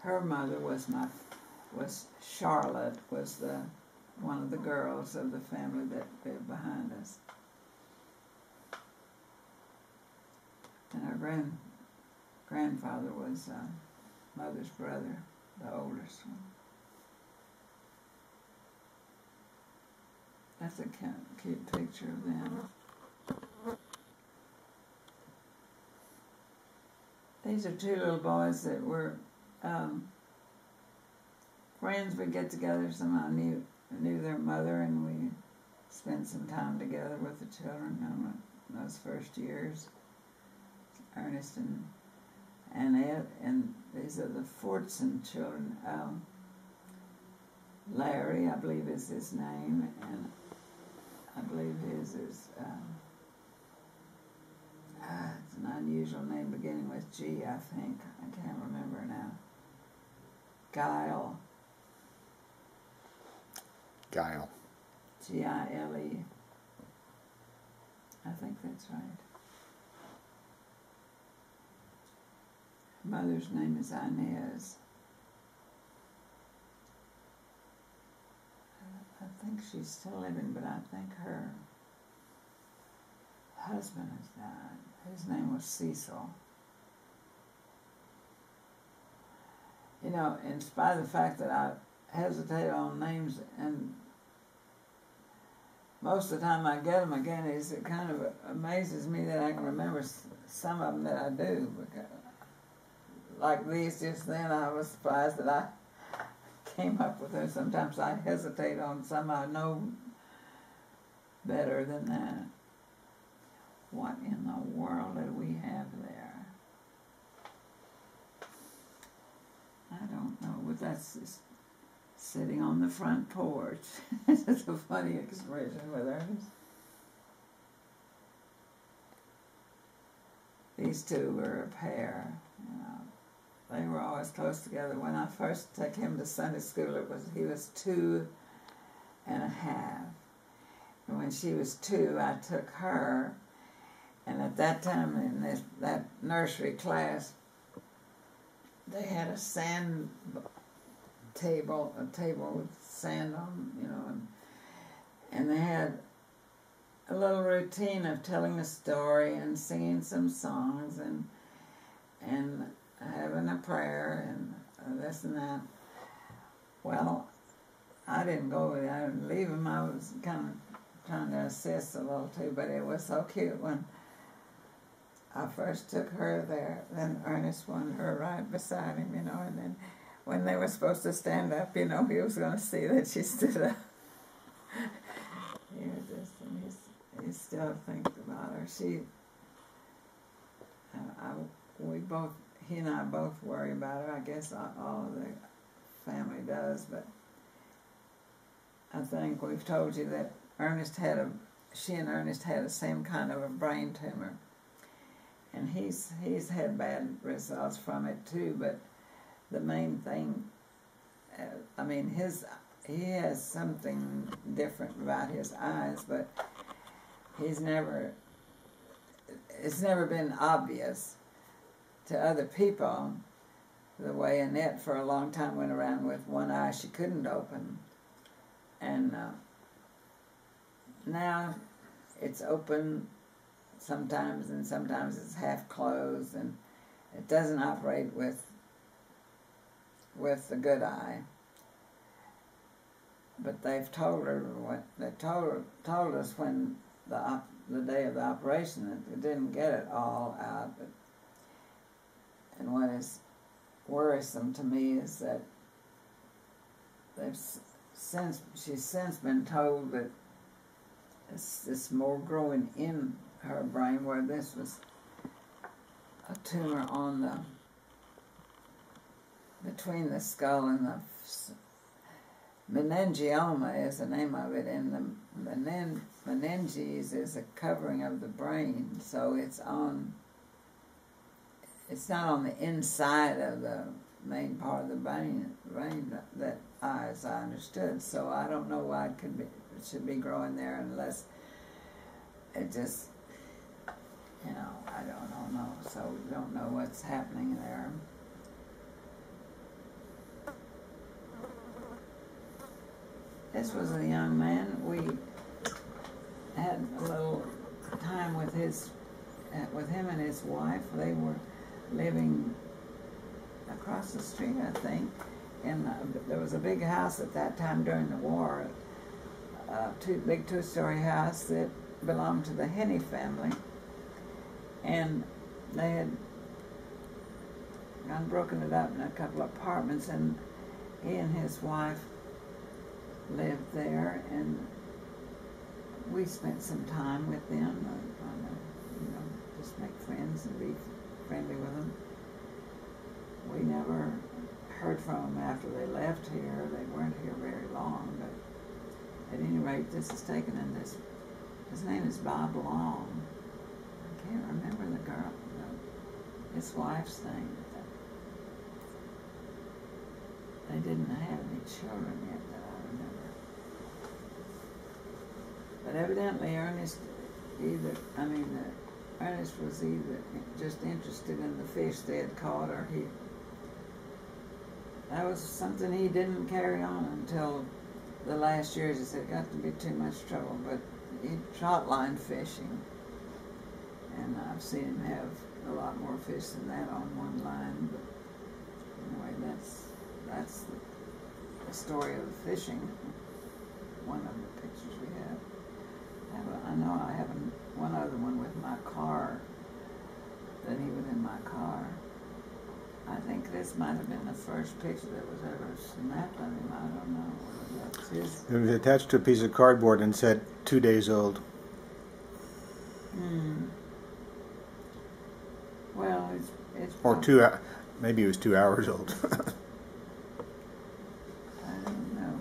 her mother was Charlotte, was one of the girls of the family that lived behind us. And our grandfather was mother's brother, the oldest one. That's a cute picture of them. These are two little boys that were friends. Would get together. Somehow knew their mother, and we spent some time together with the children in those first years. Ernest and Ed, and these are the Fortson children. Larry, I believe, is his name, and I believe his is. It's an unusual name beginning with G, I think. I can't remember now. Guile. Guile. Gile. I think that's right. Mother's name is Agnes. I think she's still living, but I think her husband has died. His name was Cecil. You know, in spite of the fact that I hesitate on names, and most of the time I get them again, it kind of amazes me that I can remember some of them that I do. Because, like these just then, I was surprised that I came up with her. Sometimes I hesitate on some I know better than that. What in the world did we have there? I don't know, but that's just sitting on the front porch. It's a funny expression with Ernest. These two were a pair, you know. They were always close together. When I first took him to Sunday school, he was 2 1/2. And when she was 2, I took her. And at that time, in that nursery class, they had a sand table, a table with sand on, you know, and they had a little routine of telling a story and singing some songs and having a prayer and this and that. Well, I didn't go with it. I didn't leave him. I was kind of trying to assist a little too, but it was so cute when I first took her there, then Ernest wanted her right beside him, you know, and then when they were supposed to stand up, you know, he was going to see that she stood up. He still thinks about her. He and I both worry about her. I guess all of the family does, but I think we've told you that she and Ernest had the same kind of a brain tumor. And he's had bad results from it too, but the main thing, he has something different about his eyes, but it's never been obvious to other people, the way Annette for a long time went around with one eye she couldn't open. And now it's open sometimes, and sometimes it's half closed, and it doesn't operate with the good eye. But they've told her told us when the day of the operation that it didn't get it all out. And what is worrisome to me is that she's since been told that it's more growing in her brain, where this was a tumor on between the skull and the meningioma is the name of it, and the meninges is a covering of the brain, so it's not on the inside of the main part of the brain that as I understood. So I don't know why it should be growing there unless it just, you know, I don't know. So we don't know what's happening there. This was a young man. We had a little time with him and his wife. They were living across the street, I think. And there was a big house at that time during the war, big two-story house that belonged to the Henney family. And they had broken it up in a couple of apartments, and he and his wife lived there, and we spent some time with them, just make friends and be friendly with them. We never heard from them after they left here. They weren't here very long, but at any rate, this is taken in this. His name is Bob Long. I can't remember the girl, his wife's name. They didn't have any children yet that I remember. But evidently Ernest Ernest was either just interested in the fish they had caught, or that was something he didn't carry on until the last years. He said it got to be too much trouble, but he trot line fishing. And I've seen him have a lot more fish than that on one line, but anyway, that's the story of the fishing. One of the pictures we have. I know I have one other one with my car, that he was in my car. I think this might have been the first picture that was ever snapped of him. I don't know whether that's his. It was attached to a piece of cardboard and said 2 days old. Well, it's or maybe it was 2 hours old. I don't know.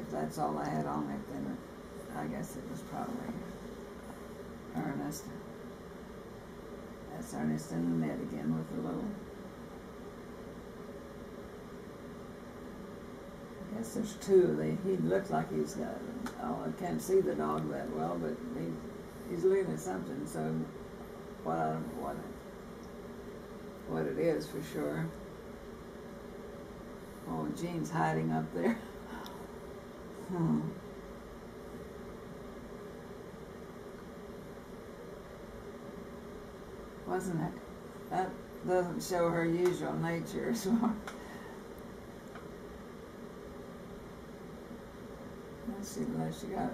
If that's all I had on it, then I guess it was probably Ernest. That's Ernest in the net again with the little. I guess there's two. He looks like he's got. Oh, I can't see the dog that well, but he's looking at something. So, I don't know what it is for sure. Oh, Jean's hiding up there. Wasn't it? That doesn't show her usual nature as well. She got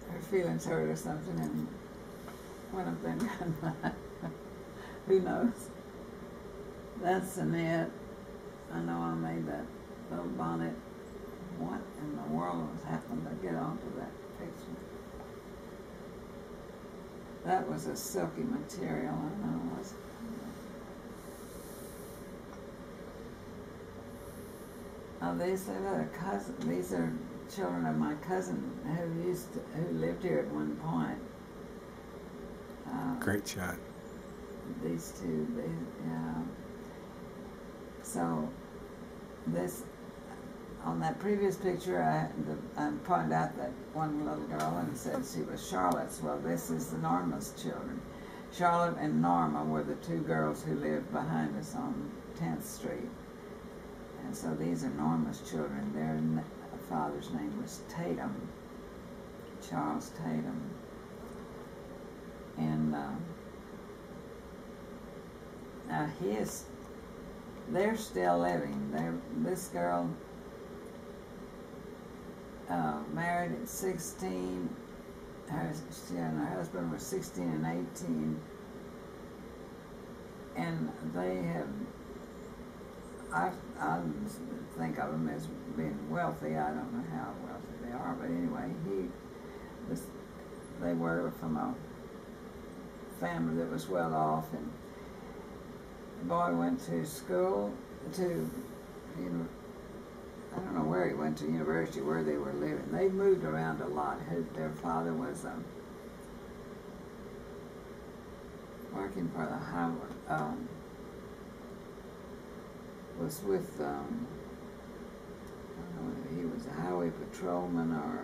her feelings hurt or something and went up there and got mad. Who knows? That's the net. I know I made that little bonnet. What in the world was happening to get onto that picture? That was a silky material, I know it was. These are children of my cousin who lived here at one point. Great shot. These two, So on that previous picture, I pointed out that one little girl and said she was Charlotte's. Well, this is the Norma's children. Charlotte and Norma were the two girls who lived behind us on 10th Street. And so these are Norma's children. Their father's name was Tatum, Charles Tatum. And now they're still living. This girl married at 16. She and her husband were 16 and 18. And they have, I think of them as being wealthy. I don't know how wealthy they are, but anyway, they were from a family that was well off, and the boy went to school I don't know where he went to university, where they were living. They moved around a lot. Their father was working for the highway, was with, I don't know whether he was a highway patrolman or